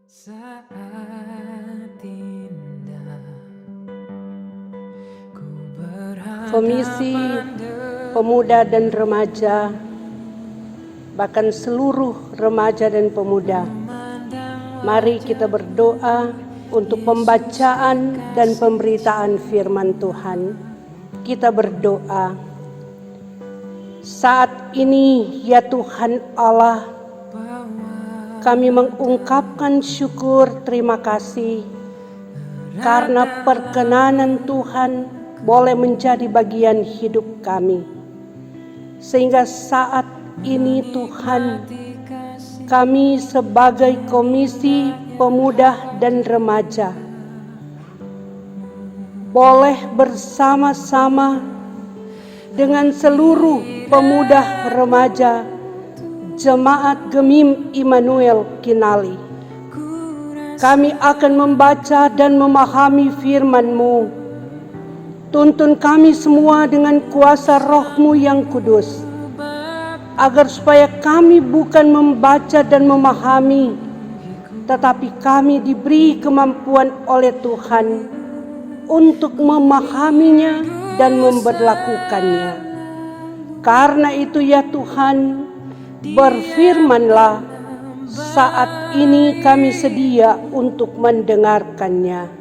Saat indah ku Komisi berhadapan Pemuda dan Remaja, bahkan seluruh remaja dan pemuda, mari kita berdoa untuk pembacaan dan pemberitaan firman Tuhan. Kita berdoa. Saat ini ya Tuhan Allah, kami mengungkapkan syukur terima kasih karena perkenanan Tuhan boleh menjadi bagian hidup kami. Sehingga saat ini Tuhan, kami sebagai Komisi Pemuda dan Remaja boleh bersama-sama dengan seluruh pemuda remaja Jemaat Gemim Immanuel Kinali. Kami akan membaca dan memahami firman-Mu. Tuntun kami semua dengan kuasa Roh-Mu yang kudus, agar supaya kami bukan membaca dan memahami, tetapi kami diberi kemampuan oleh Tuhan untuk memahaminya dan memberlakukannya. Karena itu ya Tuhan, berfirmanlah, saat ini kami sedia untuk mendengarkannya.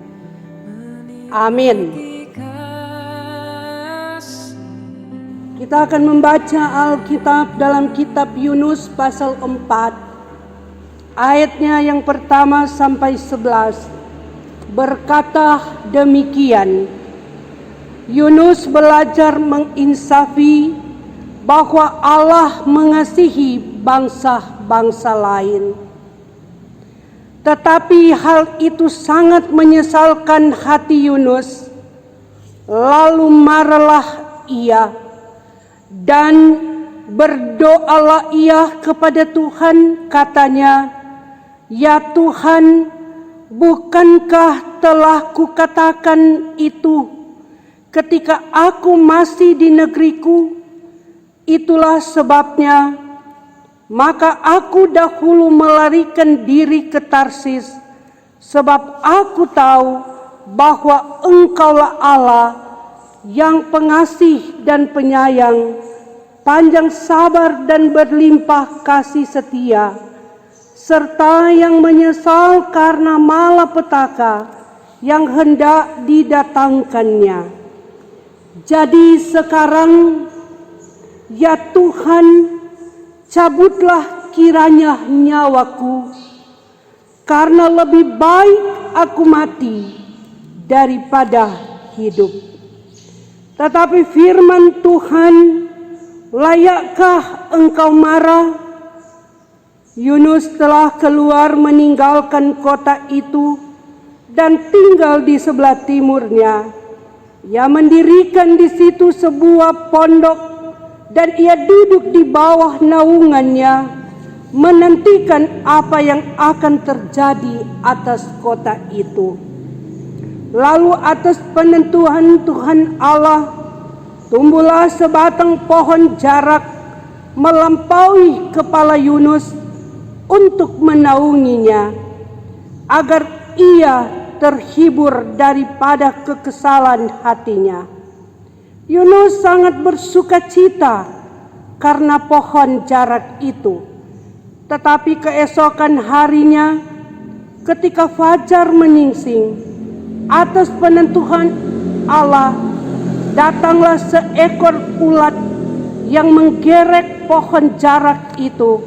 Amin. Kita akan membaca Alkitab dalam kitab Yunus pasal 4, ayatnya yang pertama sampai 11. Berkata demikian, Yunus belajar menginsafi bahwa Allah mengasihi bangsa-bangsa lain. Tetapi hal itu sangat menyesalkan hati Yunus. Lalu marahlah ia dan berdoalah ia kepada Tuhan, katanya, "Ya Tuhan, bukankah telah kukatakan itu ketika aku masih di negeriku? Itulah sebabnya maka aku dahulu melarikan diri ke Tarsis, sebab aku tahu bahwa Engkaulah Allah yang pengasih dan penyayang, panjang sabar dan berlimpah kasih setia, serta yang menyesal karena malapetaka yang hendak didatangkannya. Jadi sekarang, ya Tuhan, cabutlah kiranya nyawaku, karena lebih baik aku mati daripada hidup." Tetapi firman Tuhan, "Layakkah engkau marah?" Yunus telah keluar meninggalkan kota itu dan tinggal di sebelah timurnya. Ia mendirikan di situ sebuah pondok dan ia duduk di bawah naungannya, menantikan apa yang akan terjadi atas kota itu. Lalu atas penentuan Tuhan Allah, tumbuhlah sebatang pohon jarak melampaui kepala Yunus untuk menaunginya, agar ia terhibur daripada kekesalan hatinya. Yunus sangat bersuka cita karena pohon jarak itu. Tetapi keesokan harinya, ketika fajar menyingsing, atas penentuan Allah, datanglah seekor ulat yang menggerek pohon jarak itu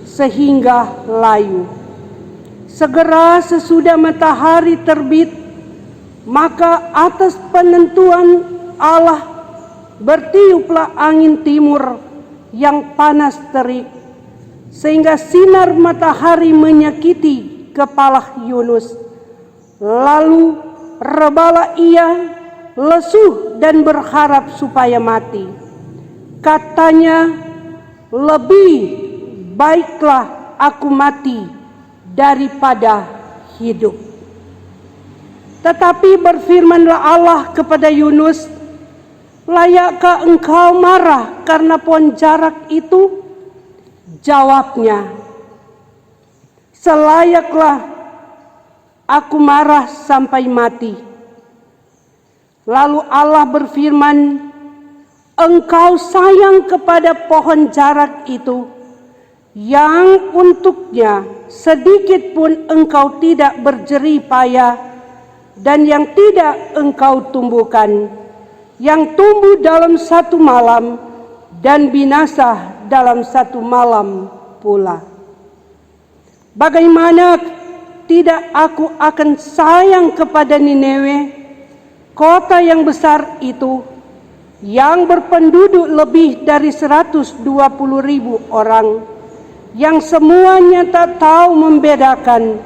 sehingga layu. Segera sesudah matahari terbit, maka atas penentuan Allah bertiuplah angin timur yang panas terik, sehingga sinar matahari menyakiti kepala Yunus. Lalu rebalah ia, lesu dan berharap supaya mati. Katanya, "Lebih baiklah aku mati daripada hidup." Tetapi berfirmanlah Allah kepada Yunus, "Layakkah engkau marah karena pohon jarak itu?" Jawabnya, "Selayaklah aku marah sampai mati. Lalu Allah berfirman, engkau sayang kepada pohon jarak itu, yang untuknya sedikit pun engkau tidak berjerih payah, dan yang tidak engkau tumbuhkan, yang tumbuh dalam satu malam dan binasa dalam satu malam pula. Bagaimana tidak aku akan sayang kepada Nineve, kota yang besar itu, yang berpenduduk lebih dari 120.000 orang, yang semuanya tak tahu membedakan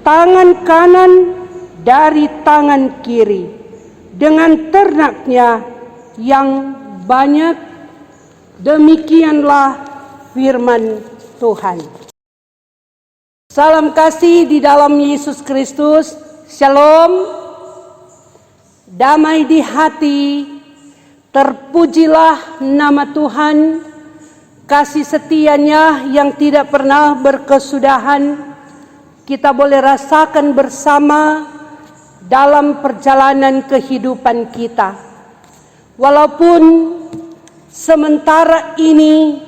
tangan kanan dari tangan kiri, dengan ternaknya yang banyak. Demikianlah firman Tuhan. Salam kasih di dalam Yesus Kristus. Shalom. Damai di hati. Terpujilah nama Tuhan. Kasih setianya yang tidak pernah berkesudahan kita boleh rasakan bersama dalam perjalanan kehidupan kita. Walaupun sementara ini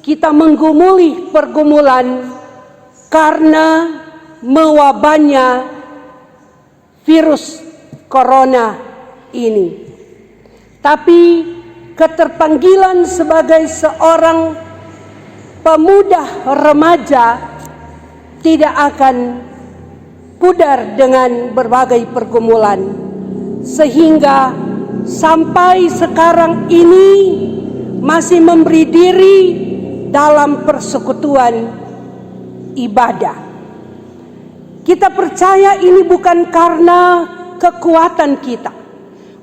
kita menggumuli pergumulan karena mewabahnya virus corona ini. Tapi keterpanggilan sebagai seorang pemuda remaja tidak akan pudar dengan berbagai pergumulan, sehingga sampai sekarang ini masih memberi diri dalam persekutuan ibadah. Kita percaya ini bukan karena kekuatan kita,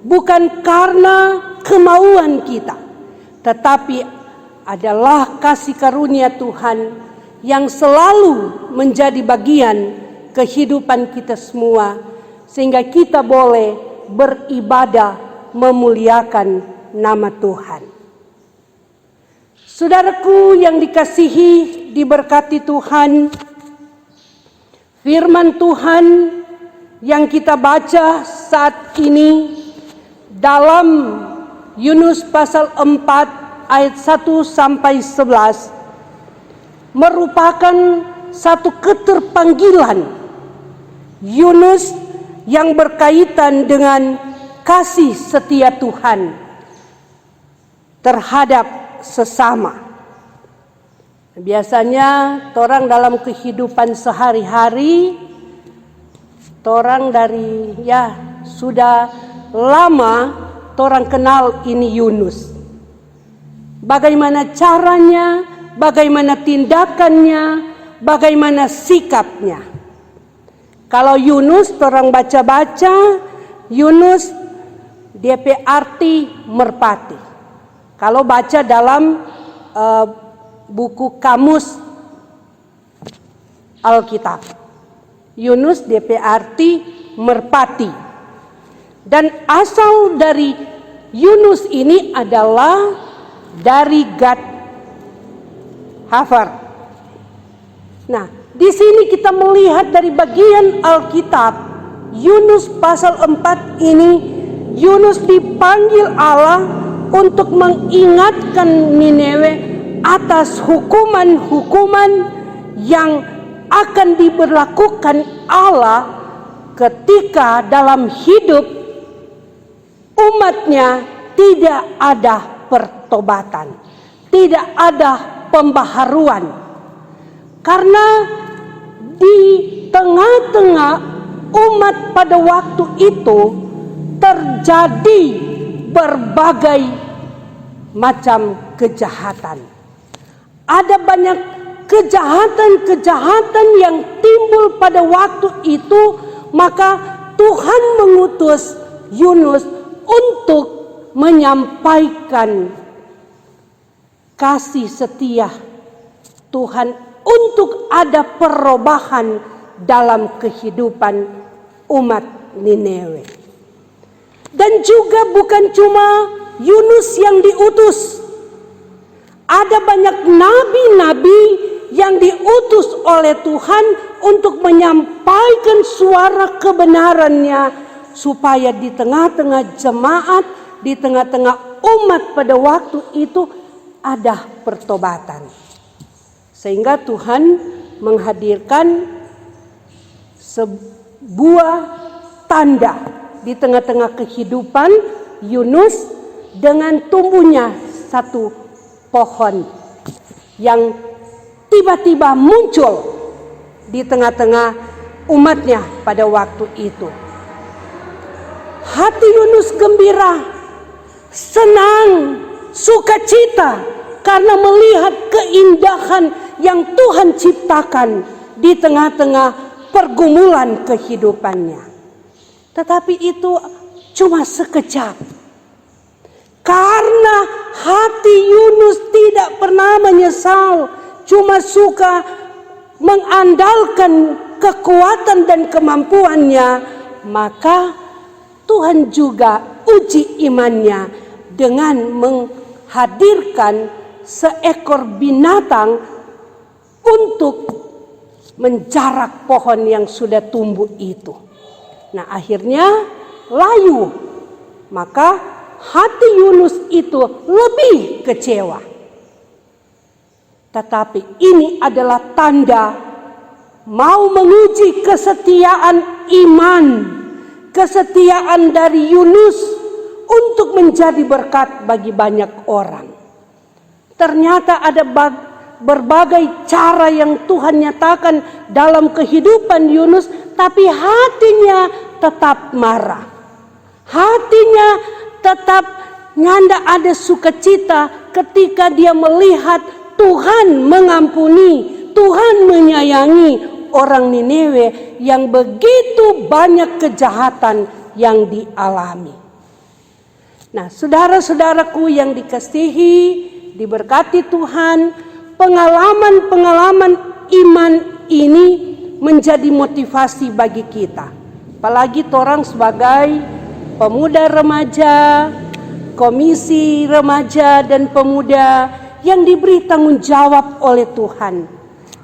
bukan karena kemauan kita, tetapi adalah kasih karunia Tuhan yang selalu menjadi bagian kehidupan kita semua, sehingga kita boleh beribadah memuliakan nama Tuhan. Saudaraku yang dikasihi, diberkati Tuhan, firman Tuhan yang kita baca saat ini dalam Yunus pasal 4 ayat 1 sampai 11 merupakan satu keterpanggilan Yunus yang berkaitan dengan kasih setia Tuhan terhadap sesama. Biasanya orang dalam kehidupan sehari-hari, orang dari sudah lama orang kenal ini Yunus. Bagaimana caranya, bagaimana tindakannya, bagaimana sikapnya. Kalau Yunus orang baca-baca, Yunus DP arti merpati. Kalau baca dalam buku kamus Alkitab, Yunus DP arti merpati. Dan asal dari Yunus ini adalah dari Gad Hafar. Nah, di sini kita melihat dari bagian Alkitab Yunus pasal 4 ini, Yunus dipanggil Allah untuk mengingatkan Nineve atas hukuman-hukuman yang akan diberlakukan Allah ketika dalam hidup umatnya tidak ada pertobatan, tidak ada pembaharuan. Karena di tengah-tengah umat pada waktu itu terjadi berbagai macam kejahatan. Ada banyak kejahatan-kejahatan yang timbul pada waktu itu, maka Tuhan mengutus Yunus untuk menyampaikan kasih setia Tuhan, untuk ada perubahan dalam kehidupan umat Nineve. Dan juga bukan cuma Yunus yang diutus, ada banyak nabi-nabi yang diutus oleh Tuhan untuk menyampaikan suara kebenarannya, supaya di tengah-tengah jemaat, di tengah-tengah umat pada waktu itu ada pertobatan. Sehingga Tuhan menghadirkan sebuah tanda di tengah-tengah kehidupan Yunus dengan tumbuhnya satu pohon yang tiba-tiba muncul di tengah-tengah umatnya pada waktu itu. Hati Yunus gembira, senang, sukacita karena melihat keindahan yang Tuhan ciptakan di tengah-tengah pergumulan kehidupannya. Tetapi itu cuma sekejap. Karena hati Yunus tidak pernah menyesal, cuma suka mengandalkan kekuatan dan kemampuannya, maka Tuhan juga uji imannya dengan menghadirkan seekor binatang untuk menjarak pohon yang sudah tumbuh itu. Nah, akhirnya layu. Maka hati Yunus itu lebih kecewa. Tetapi ini adalah tanda mau menguji kesetiaan iman, kesetiaan dari Yunus untuk menjadi berkat bagi banyak orang. Ternyata ada berbagai cara yang Tuhan nyatakan dalam kehidupan Yunus, tapi hatinya tetap marah. Hatinya tetap nyanda ada sukacita ketika dia melihat Tuhan mengampuni, Tuhan menyayangi orang Niniwe yang begitu banyak kejahatan yang dialami. Nah, saudara-saudaraku yang dikasihi, diberkati Tuhan, pengalaman-pengalaman iman ini menjadi motivasi bagi kita. Apalagi orang sebagai pemuda remaja, komisi remaja dan pemuda yang diberi tanggung jawab oleh Tuhan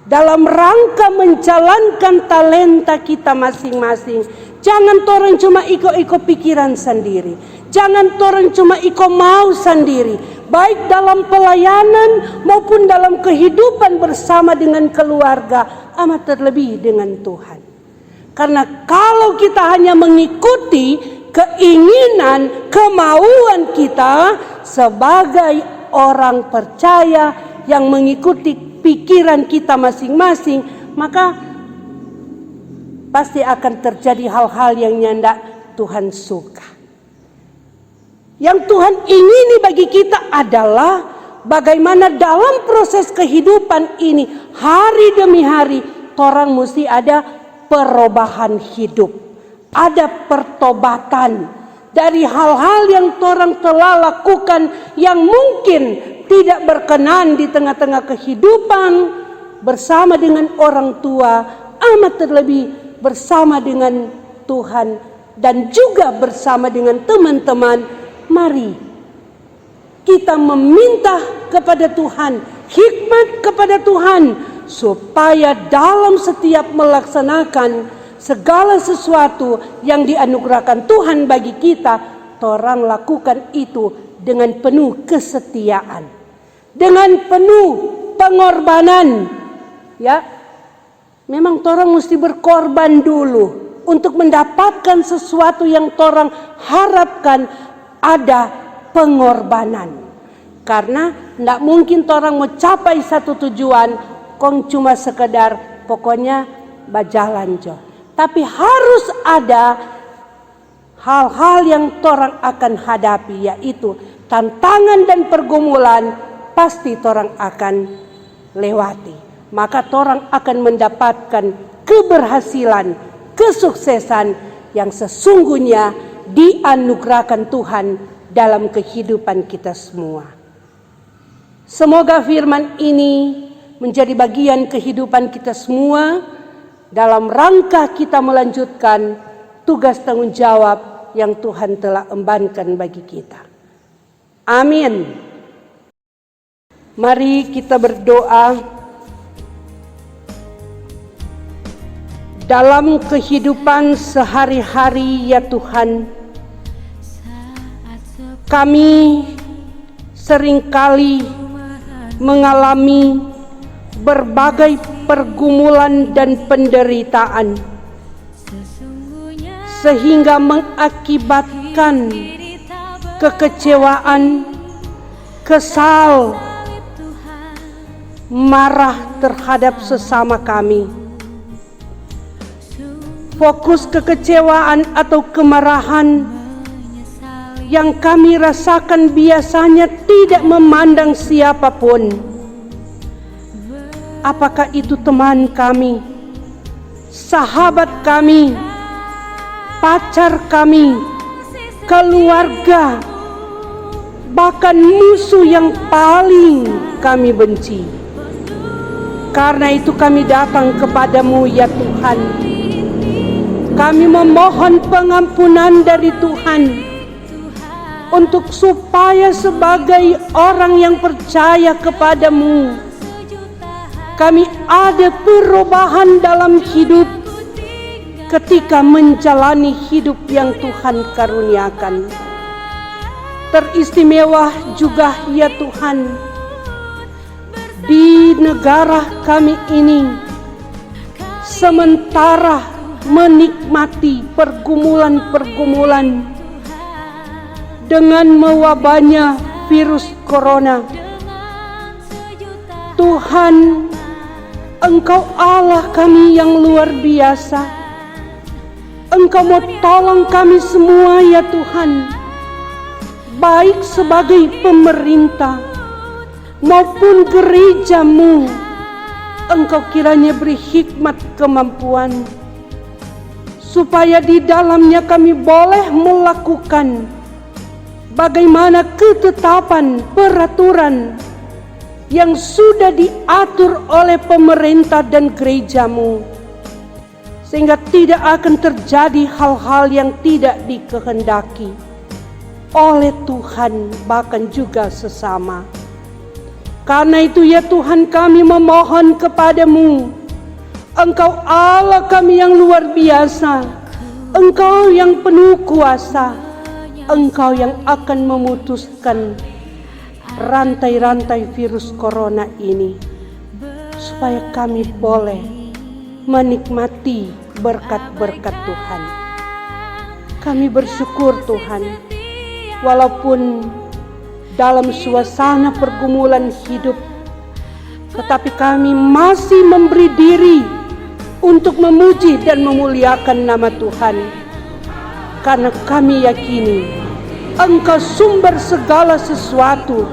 dalam rangka menjalankan talenta kita masing-masing. Jangan orang cuma ikut-ikut pikiran sendiri. Jangan orang cuma ikut mau sendiri. Baik dalam pelayanan maupun dalam kehidupan bersama dengan keluarga, amat terlebih dengan Tuhan. Karena kalau kita hanya mengikuti keinginan, kemauan kita sebagai orang percaya yang mengikuti pikiran kita masing-masing, maka pasti akan terjadi hal-hal yang nyanda Tuhan suka. Yang Tuhan ingini bagi kita adalah bagaimana dalam proses kehidupan ini hari demi hari orang mesti ada perubahan hidup, ada pertobatan dari hal-hal yang orang telah lakukan yang mungkin tidak berkenan di tengah-tengah kehidupan bersama dengan orang tua, amat terlebih bersama dengan Tuhan dan juga bersama dengan teman-teman. Mari kita meminta kepada Tuhan, hikmat kepada Tuhan, supaya dalam setiap melaksanakan segala sesuatu yang dianugerahkan Tuhan bagi kita, orang lakukan itu dengan penuh kesetiaan, dengan penuh pengorbanan. Ya, memang orang mesti berkorban dulu untuk mendapatkan sesuatu yang orang harapkan. Ada pengorbanan, karena tidak mungkin orang mau capai satu tujuan kong cuma sekedar pokoknya berjalan jo. Tapi harus ada hal-hal yang orang akan hadapi, yaitu tantangan dan pergumulan pasti orang akan lewati. Maka orang akan mendapatkan keberhasilan, kesuksesan yang sesungguhnya dianugerahkan Tuhan dalam kehidupan kita semua. Semoga firman ini menjadi bagian kehidupan kita semua dalam rangka kita melanjutkan tugas tanggung jawab yang Tuhan telah embankan bagi kita. Amin. Mari kita berdoa. dalam kehidupan sehari-hari ya Tuhan. Kami seringkali mengalami berbagai pergumulan dan penderitaan, sehingga mengakibatkan kekecewaan, kesal, marah terhadap sesama kami. Fokus kekecewaan atau kemarahan yang kami rasakan biasanya tidak memandang siapapun. Apakah itu teman kami, sahabat kami, pacar kami, keluarga, bahkan musuh yang paling kami benci. Karena itu kami datang kepadamu ya Tuhan. Kami memohon pengampunan dari Tuhan, untuk supaya sebagai orang yang percaya kepadamu, kami ada perubahan dalam hidup ketika menjalani hidup yang Tuhan karuniakan. Teristimewa juga ya Tuhan, di negara kami ini, sementara menikmati pergumulan-pergumulan dengan mewabahnya virus corona, Tuhan, Engkau Allah kami yang luar biasa. Engkau mau tolong kami semua ya Tuhan, baik sebagai pemerintah maupun gerejamu. Engkau kiranya beri hikmat kemampuan, supaya di dalamnya kami boleh melakukan bagaimana ketetapan peraturan yang sudah diatur oleh pemerintah dan gerejamu, sehingga tidak akan terjadi hal-hal yang tidak dikehendaki oleh Tuhan, bahkan juga sesama. Karena itu ya Tuhan, kami memohon kepadamu, Engkau Allah kami yang luar biasa, Engkau yang penuh kuasa, Engkau yang akan memutuskan rantai-rantai virus corona ini, supaya kami boleh menikmati berkat-berkat Tuhan. Kami bersyukur Tuhan, walaupun dalam suasana pergumulan hidup, tetapi kami masih memberi diri untuk memuji dan memuliakan nama Tuhan. Karena kami yakini Engkau sumber segala sesuatu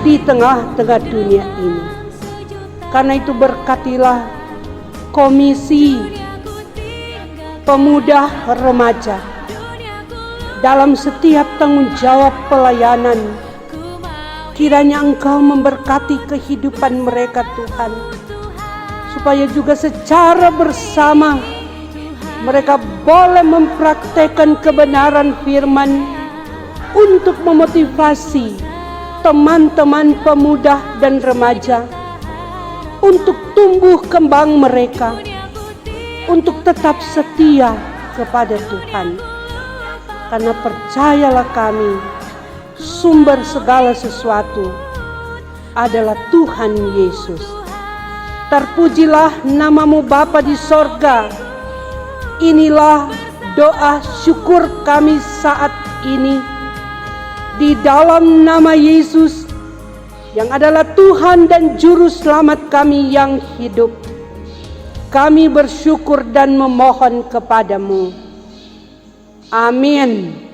di tengah-tengah dunia ini. Karena itu berkatilah Komisi Pemuda Remaja dalam setiap tanggung jawab pelayanan. Kiranya Engkau memberkati kehidupan mereka Tuhan, supaya juga secara bersama mereka boleh mempraktekkan kebenaran firman untuk memotivasi teman-teman pemuda dan remaja untuk tumbuh kembang mereka, untuk tetap setia kepada Tuhan. Karena percayalah kami, sumber segala sesuatu adalah Tuhan Yesus. Terpujilah namamu Bapa di sorga. Inilah doa syukur kami saat ini, di dalam nama Yesus yang adalah Tuhan dan Juru Selamat kami yang hidup. Kami bersyukur dan memohon kepadamu. Amin.